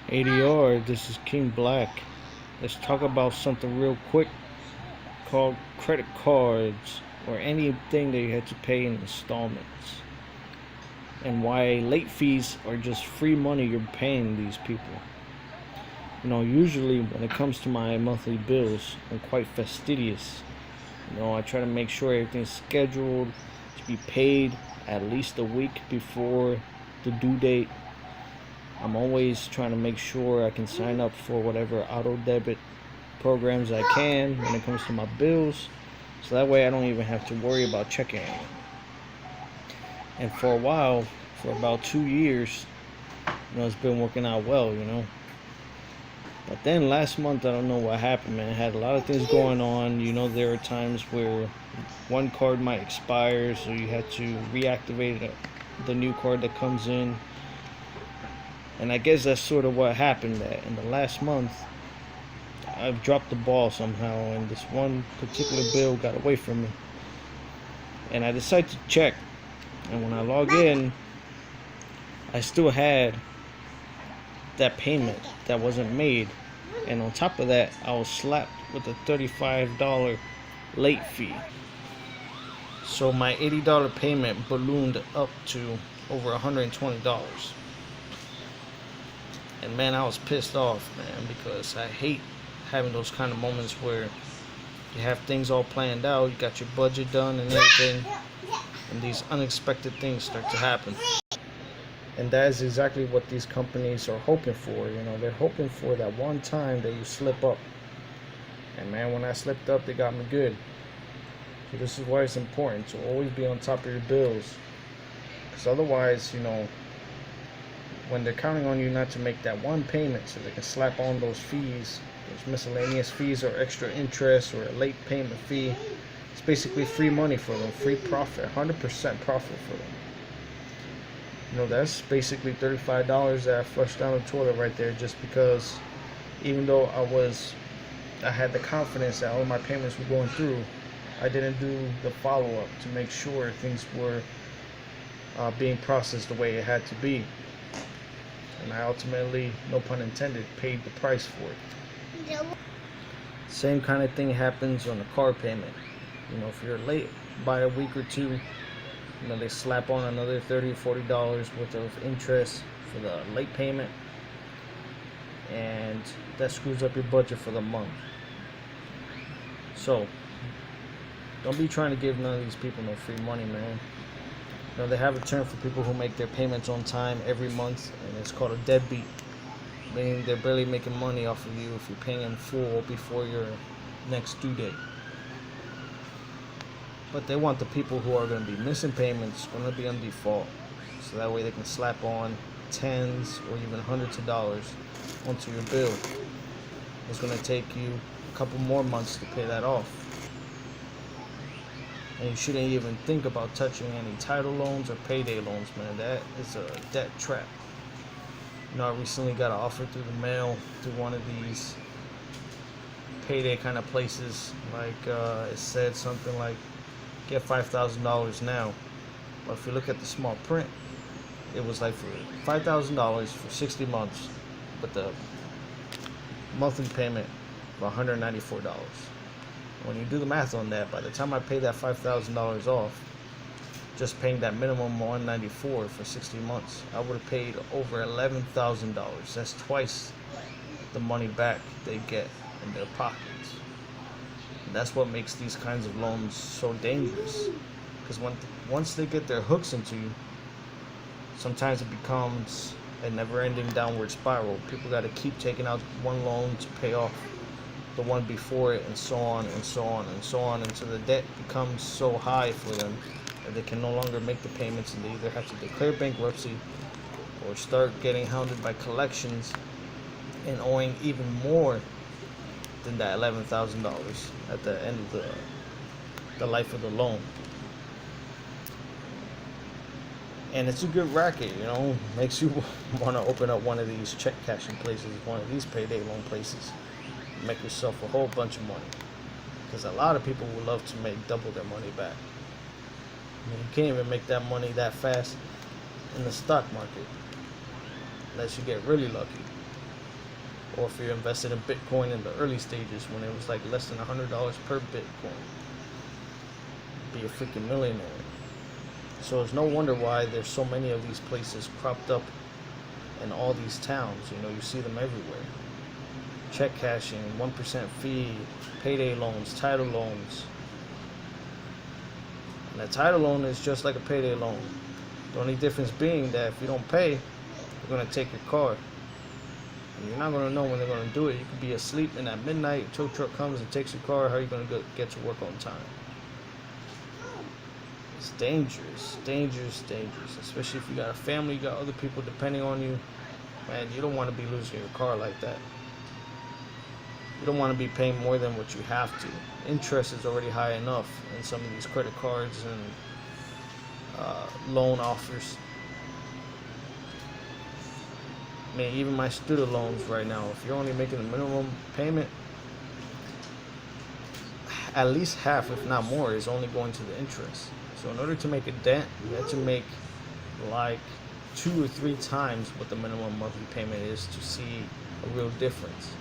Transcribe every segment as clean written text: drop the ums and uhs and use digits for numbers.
ADR, this is King Black. Let's talk about something real quick called credit cards or anything that you had to pay in installments, and why late fees are just free money you're paying these people. Usually when it comes to my monthly bills, I'm quite fastidious. I try to make sure everything's scheduled to be paid at least a week before the due date. I'm always trying to make sure I can sign up for whatever auto debit programs I can when it comes to my bills, so that way I don't even have to worry about checking it. And for a while, for about 2 years, it's been working out well. But then last month, I don't know what happened, man. I had a lot of things going on. There are times where one card might expire, so you had to reactivate the new card that comes in. And I guess that's sort of what happened. That in the last month, I've dropped the ball somehow, and this one particular bill got away from me. And I decided to check. And when I log in, I still had that payment that wasn't made. And on top of that, I was slapped with a $35 late fee. So my $80 payment ballooned up to over $120. And man, I was pissed off, man, because I hate having those kind of moments where you have things all planned out, you got your budget done and everything, and these unexpected things start to happen. And that is exactly what these companies are hoping for. They're hoping for that one time that you slip up. And man, when I slipped up, they got me good. So this is why it's important to always be on top of your bills. Because otherwise, when they're counting on you not to make that one payment so they can slap on those fees, those miscellaneous fees or extra interest or a late payment fee, it's basically free money for them, free profit, 100% profit for them. That's basically $35 that I flushed down the toilet right there, just because even though I had the confidence that all my payments were going through, I didn't do the follow-up to make sure things were being processed the way it had to be. And I ultimately, no pun intended, paid the price for it. Same kind of thing happens on the car payment. If you're late by a week or two, they slap on another $30 or $40 worth of interest for the late payment, and that screws up your budget for the month. So don't be trying to give none of these people no free money, man. They have a term for people who make their payments on time every month, and it's called a deadbeat, meaning they're barely making money off of you if you're paying in full before your next due date. But they want the people who are going to be missing payments, going to be on default, so that way they can slap on tens or even hundreds of dollars onto your bill. It's going to take you a couple more months to pay that off. And you shouldn't even think about touching any title loans or payday loans, man. That is a debt trap. I recently got an offer through the mail through one of these payday kind of places. It said something like, get $5,000 now. But if you look at the small print, it was like for $5,000 for 60 months, but the monthly payment of $194. When you do the math on that, by the time I pay that $5,000 off, just paying that minimum $194 for 60 months, I would have paid over $11,000. That's twice the money back they get in their pockets. And that's what makes these kinds of loans so dangerous. Because once they get their hooks into you, sometimes it becomes a never-ending downward spiral. People got to keep taking out one loan to pay off the one before it, and so on and so on and so on, until the debt becomes so high for them that they can no longer make the payments, and they either have to declare bankruptcy or start getting hounded by collections and owing even more than that $11,000 at the end of the life of the loan. And it's a good racket, makes you want to open up one of these check cashing places, one of these payday loan places, make yourself a whole bunch of money, because a lot of people would love to make double their money back. You can't even make that money that fast in the stock market unless you get really lucky. Or if you're invested in Bitcoin in the early stages when it was like less than $100 per Bitcoin, be a freaking millionaire. So it's no wonder why there's so many of these places cropped up in all these towns. You see them everywhere. Check cashing, 1% fee, payday loans, title loans. And a title loan is just like a payday loan. The only difference being that if you don't pay, they're going to take your car. And you're not going to know when they're going to do it. You could be asleep, and at midnight, a tow truck comes and takes your car. How are you going to get to work on time? It's dangerous, dangerous, dangerous. Especially if you got a family, you got other people depending on you. Man, you don't want to be losing your car like that. You don't want to be paying more than what you have to. Interest is already high enough in some of these credit cards and loan offers. I mean, even my student loans right now, if you're only making the minimum payment, at least half, if not more, is only going to the interest. So in order to make a dent, you have to make like 2 or 3 times what the minimum monthly payment is to see a real difference.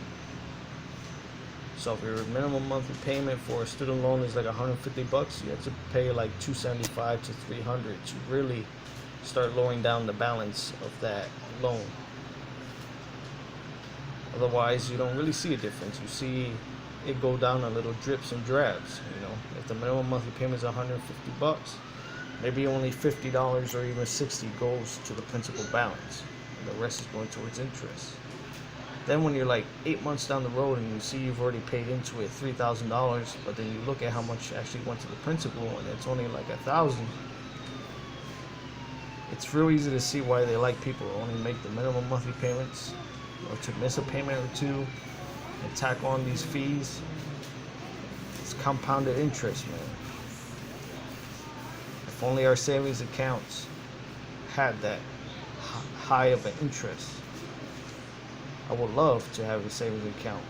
So if your minimum monthly payment for a student loan is like $150, you have to pay like $275 to $300 to really start lowering down the balance of that loan. Otherwise, you don't really see a difference. You see it go down a little drips and drabs. If the minimum monthly payment is $150, maybe only $50 or even $60 goes to the principal balance, and the rest is going towards interest. Then when you're like 8 months down the road and you see you've already paid into it $3,000, but then you look at how much actually went to the principal and it's only like $1,000, it's real easy to see why they like people who only make the minimum monthly payments, or to miss a payment or two and tack on these fees. It's compounded interest, man. If only our savings accounts had that high of an interest. I would love to have a savings account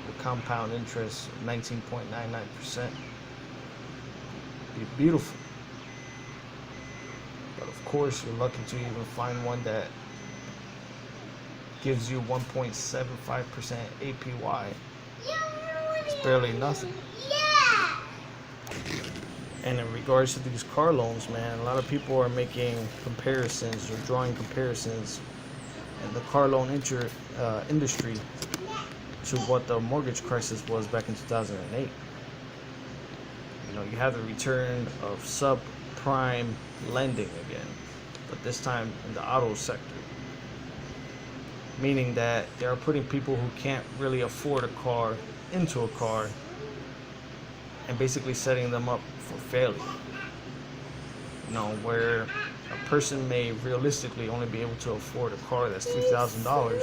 with compound interest of 19.99%. Be beautiful. But of course, you're lucky to even find one that gives you 1.75% APY. It's barely nothing. And in regards to these car loans, man, a lot of people are making comparisons or drawing comparisons in the car loan industry to what the mortgage crisis was back in 2008. You have the return of subprime lending again, but this time in the auto sector. Meaning that they are putting people who can't really afford a car into a car and basically setting them up for failure. Where a person may realistically only be able to afford a car that's $3,000.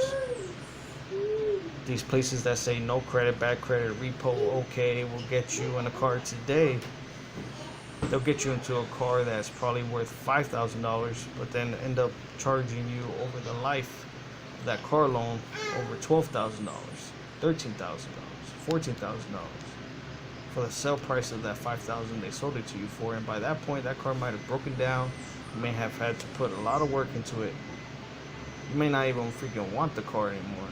These places that say no credit, bad credit, repo, okay, will get you in a car today. They'll get you into a car that's probably worth $5,000, but then end up charging you over the life of that car loan over $12,000, $13,000, $14,000 for the sale price of that $5,000 they sold it to you for. And by that point, that car might have broken down. You may have had to put a lot of work into it. You may not even freaking want the car anymore.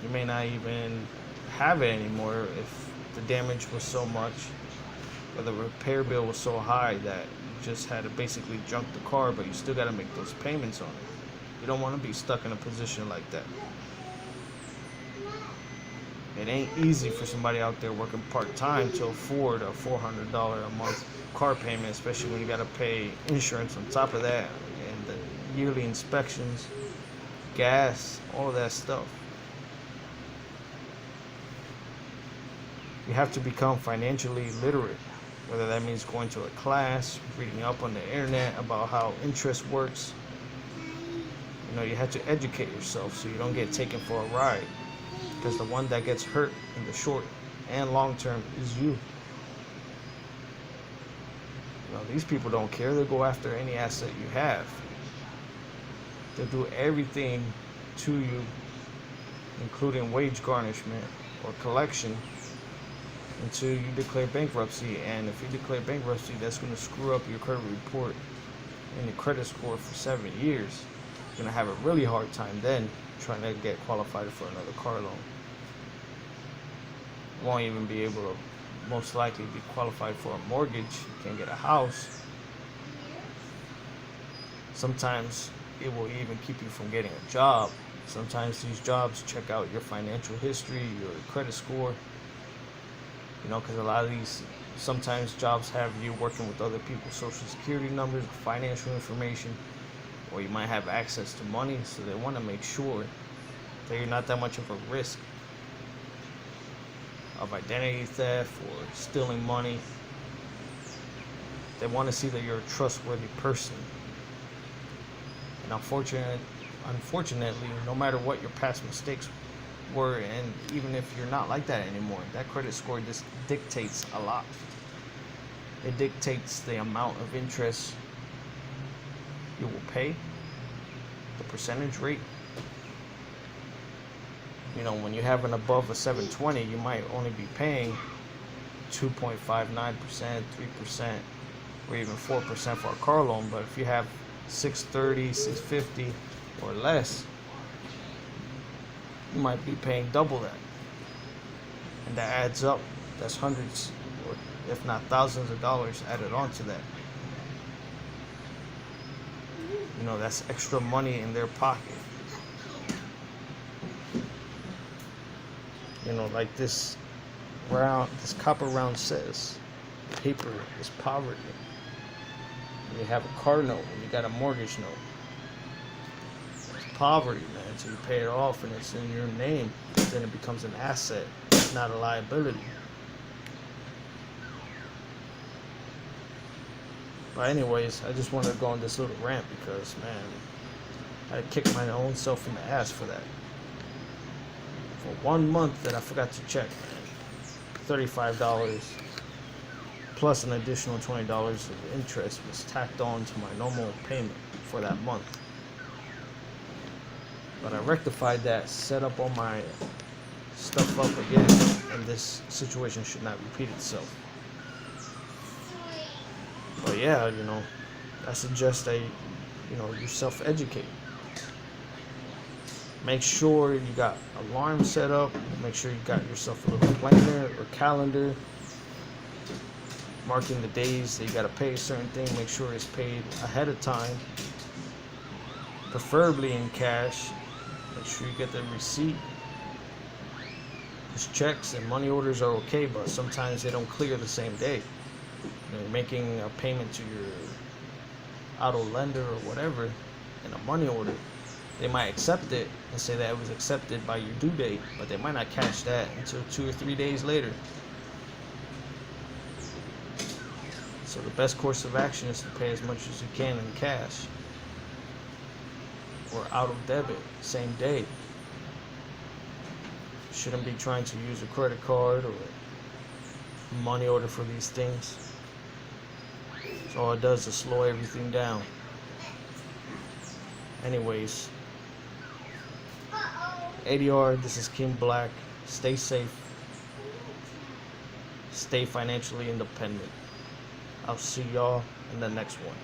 You may not even have it anymore if the damage was so much, or the repair bill was so high that you just had to basically junk the car, but you still got to make those payments on it. You don't want to be stuck in a position like that. It ain't easy for somebody out there working part-time to afford a $400 a month car payment, especially when you got to pay insurance on top of that, and the yearly inspections, gas, all of that stuff. You have to become financially literate, whether that means going to a class, reading up on the internet about how interest works. You have to educate yourself so you don't get taken for a ride, because the one that gets hurt in the short and long term is you. These people don't care. They'll go after any asset you have. They'll do everything to you, including wage garnishment or collection, until you declare bankruptcy. And if you declare bankruptcy, that's going to screw up your credit report and your credit score for 7 years. You're gonna have a really hard time then trying to get qualified for another car loan. You won't even be able to most likely be qualified for a mortgage. You can't get a house. Sometimes it will even keep you from getting a job. Sometimes these jobs check out your financial history, your credit score. Because a lot of these, sometimes jobs have you working with other people's social security numbers, financial information, or you might have access to money, so they want to make sure that you're not that much of a risk of identity theft or stealing money. They want to see that you're a trustworthy person. And unfortunately, no matter what your past mistakes were, and even if you're not like that anymore, that credit score just dictates a lot. It dictates the amount of interest you will pay, the percentage rate. When you have an above a 720, you might only be paying 2.59%, 3%, or even 4% for a car loan. But if you have 630, 650 or less, you might be paying double that. And that adds up. That's hundreds, or if not thousands of dollars added onto that. That's extra money in their pocket. Like this copper round says, paper is poverty. When you have a car note, when you got a mortgage note, it's poverty, man. So you pay it off and it's in your name, then it becomes an asset, not a liability. But anyways, I just wanted to go on this little rant because, man, I kicked my own self in the ass for that. For 1 month that I forgot to check, man, $35 plus an additional $20 of interest was tacked on to my normal payment for that month. But I rectified that, set up all my stuff up again, and this situation should not repeat itself. But yeah, I suggest that you self-educate. Make sure you got alarm set up. Make sure you got yourself a little planner or calendar marking the days that you got to pay a certain thing. Make sure it's paid ahead of time, preferably in cash. Make sure you get the receipt. Because checks and money orders are okay, but sometimes they don't clear the same day. You're making a payment to your auto lender or whatever in a money order. They might accept it and say that it was accepted by your due date, but they might not catch that until 2 or 3 days later. So the best course of action is to pay as much as you can in cash or out of debit, same day. You shouldn't be trying to use a credit card or money order for these things. So all it does is slow everything down. Anyways, ADR, this is King Black. Stay safe. Stay financially independent. I'll see y'all in the next one.